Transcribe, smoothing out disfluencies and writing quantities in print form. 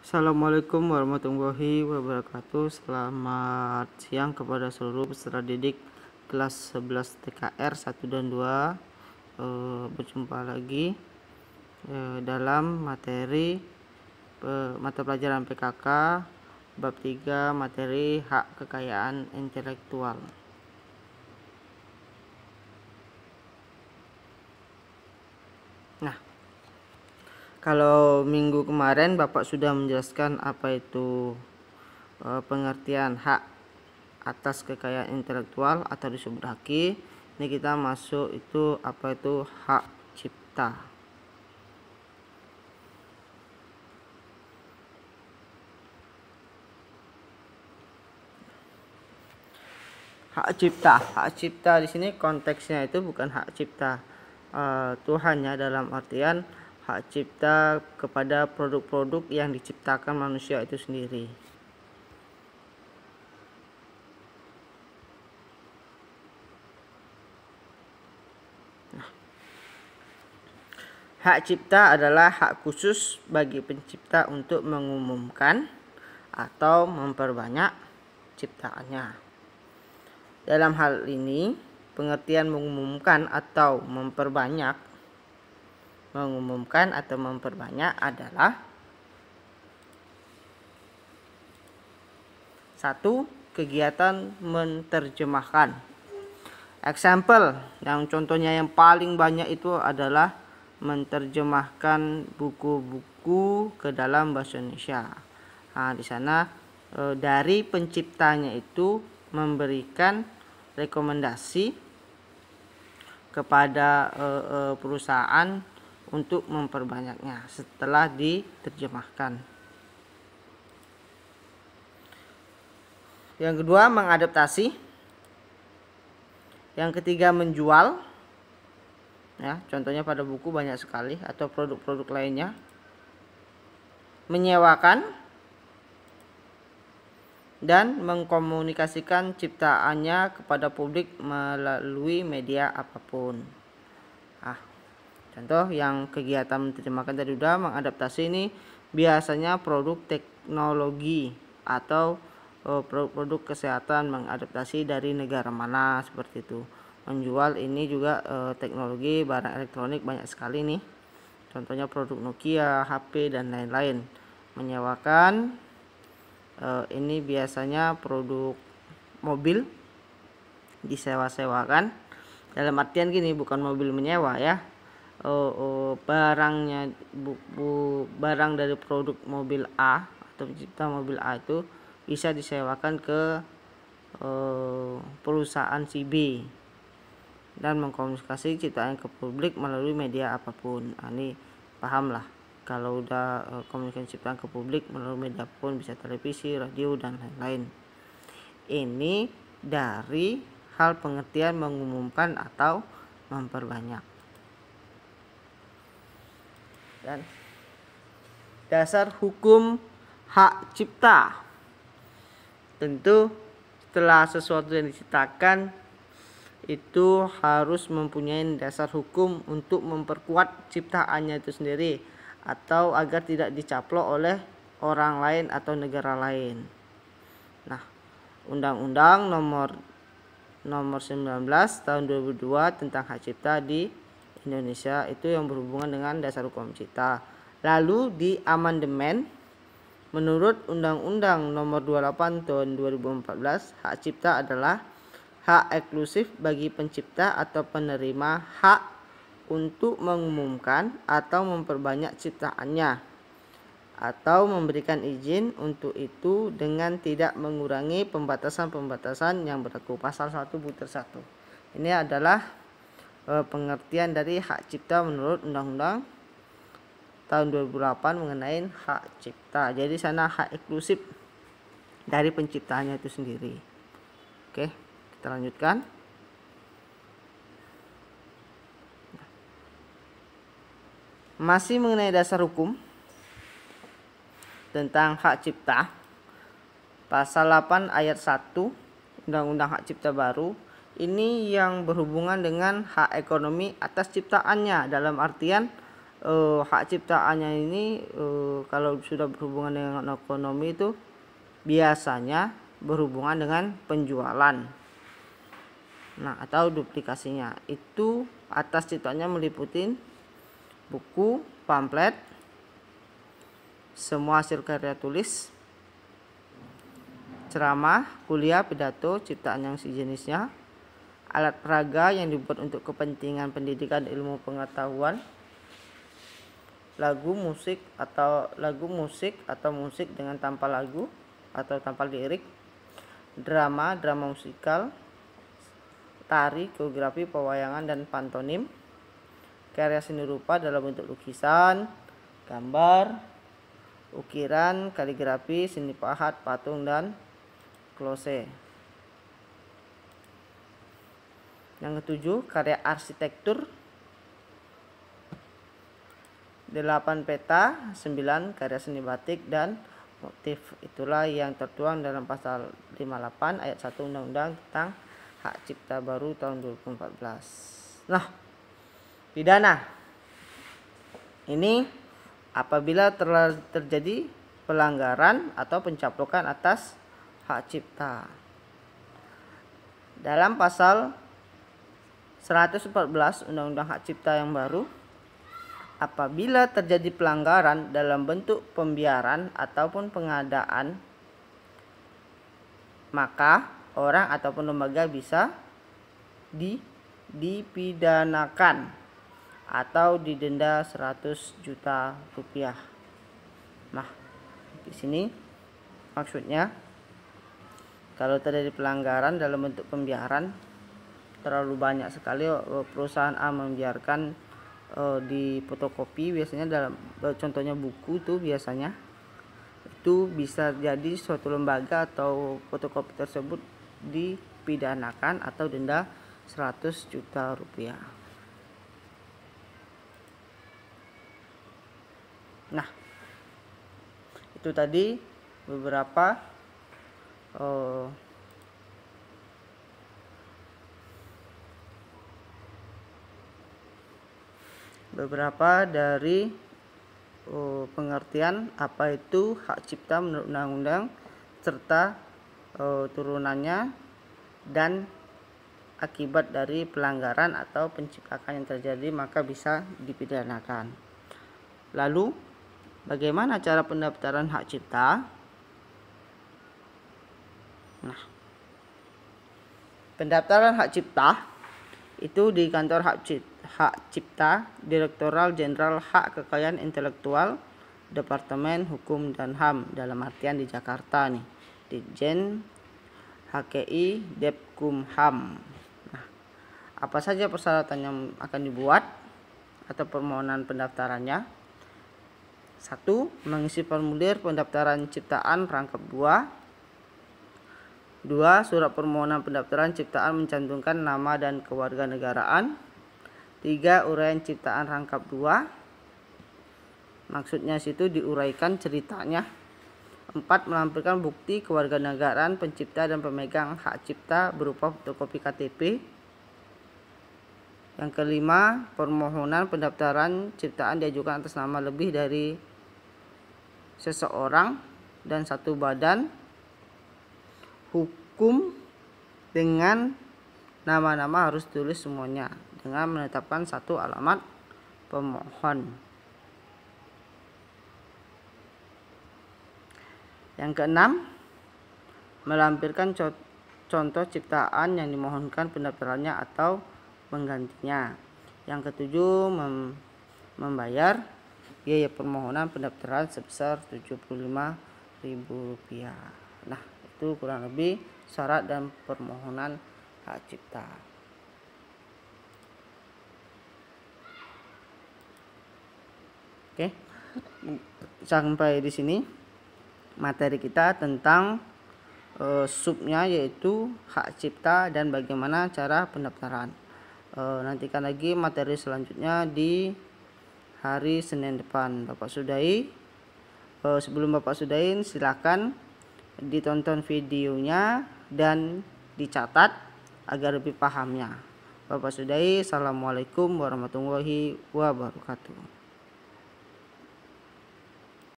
Assalamualaikum warahmatullahi wabarakatuh. Selamat siang kepada seluruh peserta didik kelas 11 TKR 1 dan 2. Berjumpa lagi dalam materi mata pelajaran PKK bab 3 materi hak kekayaan intelektual. Nah, kalau minggu kemarin Bapak sudah menjelaskan apa itu pengertian hak atas kekayaan intelektual atau disebut haki. Ini kita masuk itu apa itu hak cipta. Hak cipta di sini konteksnya itu bukan hak cipta Tuhannya, dalam artian hak cipta kepada produk-produk yang diciptakan manusia itu sendiri. Hak cipta adalah hak khusus bagi pencipta untuk mengumumkan atau memperbanyak ciptaannya. Dalam hal ini, pengertian mengumumkan atau memperbanyak adalah: 1. Kegiatan menerjemahkan. Example, yang contohnya yang paling banyak itu adalah menerjemahkan buku-buku ke dalam bahasa Indonesia. Nah, di sana dari penciptanya itu memberikan rekomendasi kepada perusahaan untuk memperbanyaknya setelah diterjemahkan. Yang kedua, mengadaptasi. Yang ketiga, menjual. Ya, contohnya pada buku banyak sekali atau produk-produk lainnya. Menyewakan dan mengkomunikasikan ciptaannya kepada publik melalui media apapun. Contoh yang kegiatan menerjemahkan tadi udah, mengadaptasi ini biasanya produk teknologi atau produk-produk kesehatan mengadaptasi dari negara mana, seperti itu. Menjual ini juga teknologi, barang elektronik banyak sekali nih. Contohnya produk Nokia, HP dan lain-lain. Menyewakan ini biasanya produk mobil disewa-sewakan. Dalam artian gini, bukan mobil menyewa ya. Barangnya barang dari produk mobil A atau pencipta mobil A itu bisa disewakan ke perusahaan si B dan mengkomunikasi ciptaan ke publik melalui media apapun. Ini paham lah, kalau udah komunikasi ciptaan ke publik melalui media apapun, bisa televisi, radio dan lain-lain. Ini dari hal pengertian mengumumkan atau memperbanyak. Dan dasar hukum hak cipta, tentu setelah sesuatu yang diciptakan itu harus mempunyai dasar hukum untuk memperkuat ciptaannya itu sendiri atau agar tidak dicaplok oleh orang lain atau negara lain. Nah, Undang-Undang nomor 19 tahun 2002 tentang hak cipta di Indonesia itu yang berhubungan dengan dasar hukum cipta. Lalu di amandemen menurut Undang-Undang nomor 28 tahun 2014, hak cipta adalah hak eksklusif bagi pencipta atau penerima hak untuk mengumumkan atau memperbanyak ciptaannya atau memberikan izin untuk itu dengan tidak mengurangi pembatasan-pembatasan yang berlaku. Pasal 1(1). Ini adalah pengertian dari hak cipta menurut Undang-Undang tahun 2008 mengenai hak cipta. Jadi sana hak eksklusif dari penciptanya itu sendiri. Oke, kita lanjutkan. Masih mengenai dasar hukum tentang hak cipta, pasal 8 ayat 1 Undang-Undang Hak Cipta baru ini yang berhubungan dengan hak ekonomi atas ciptaannya, dalam artian hak ciptaannya ini kalau sudah berhubungan dengan ekonomi itu biasanya berhubungan dengan penjualan. Nah, atau duplikasinya. Itu atas ciptaannya meliputi buku, pamflet, semua hasil karya tulis, ceramah, kuliah, pidato, ciptaan yang sejenisnya, alat peraga yang dibuat untuk kepentingan pendidikan ilmu pengetahuan, lagu musik atau musik dengan tanpa lagu atau tanpa lirik, drama musikal, tari, koreografi, pewayangan dan pantomim, karya seni rupa dalam bentuk lukisan, gambar, ukiran, kaligrafi, seni pahat, patung dan klose. Yang ketujuh, karya arsitektur, 8 peta, 9 karya seni batik dan motif. Itulah yang tertuang dalam pasal 58 ayat 1 Undang-Undang tentang Hak Cipta Baru tahun 2014. Nah, pidana ini apabila terjadi pelanggaran atau pencaplokan atas hak cipta. Dalam pasal 114 Undang-Undang Hak Cipta yang baru, apabila terjadi pelanggaran dalam bentuk pembiaran ataupun pengadaan, maka orang ataupun lembaga bisa dipidanakan atau didenda 100 juta rupiah. Nah, di sini maksudnya kalau terjadi pelanggaran dalam bentuk pembiaran, terlalu banyak sekali perusahaan A membiarkan di fotokopi, biasanya dalam contohnya buku tuh biasanya itu bisa jadi suatu lembaga atau fotokopi tersebut dipidanakan atau denda 100 juta rupiah. Nah, itu tadi beberapa dari pengertian apa itu hak cipta menurut undang-undang serta turunannya dan akibat dari pelanggaran atau penciptakan yang terjadi maka bisa dipidanakan. Lalu bagaimana cara pendaftaran hak cipta? Nah, pendaftaran hak cipta itu di kantor hak cipta, Direktorat Jenderal Hak Kekayaan Intelektual, Departemen Hukum dan HAM, dalam artian di Jakarta nih, Ditjen HKI Depkumham. Nah, apa saja persyaratan yang akan dibuat atau permohonan pendaftarannya? 1. Mengisi formulir pendaftaran ciptaan rangkap 2. 2. Surat permohonan pendaftaran ciptaan mencantumkan nama dan kewarganegaraan. 3. Uraian ciptaan rangkap 2. Maksudnya situ diuraikan ceritanya. 4. Melampirkan bukti kewarganegaraan pencipta dan pemegang hak cipta berupa fotokopi KTP. Yang kelima, permohonan pendaftaran ciptaan diajukan atas nama lebih dari seseorang dan satu badan hukum dengan nama-nama harus tulis semuanya dengan menetapkan satu alamat pemohon. Yang keenam, melampirkan contoh ciptaan yang dimohonkan pendaftarannya atau penggantinya. Yang ketujuh, membayar biaya permohonan pendaftaran sebesar Rp75.000. Nah, itu kurang lebih syarat dan permohonan hak cipta. Oke, sampai di sini materi kita tentang subnya yaitu hak cipta dan bagaimana cara pendaftaran. Nantikan lagi materi selanjutnya di hari Senin depan. Bapak sudahi, sebelum Bapak sudahin silakan ditonton videonya dan dicatat agar lebih pahamnya. Bapak sudahi, assalamualaikum warahmatullahi wabarakatuh.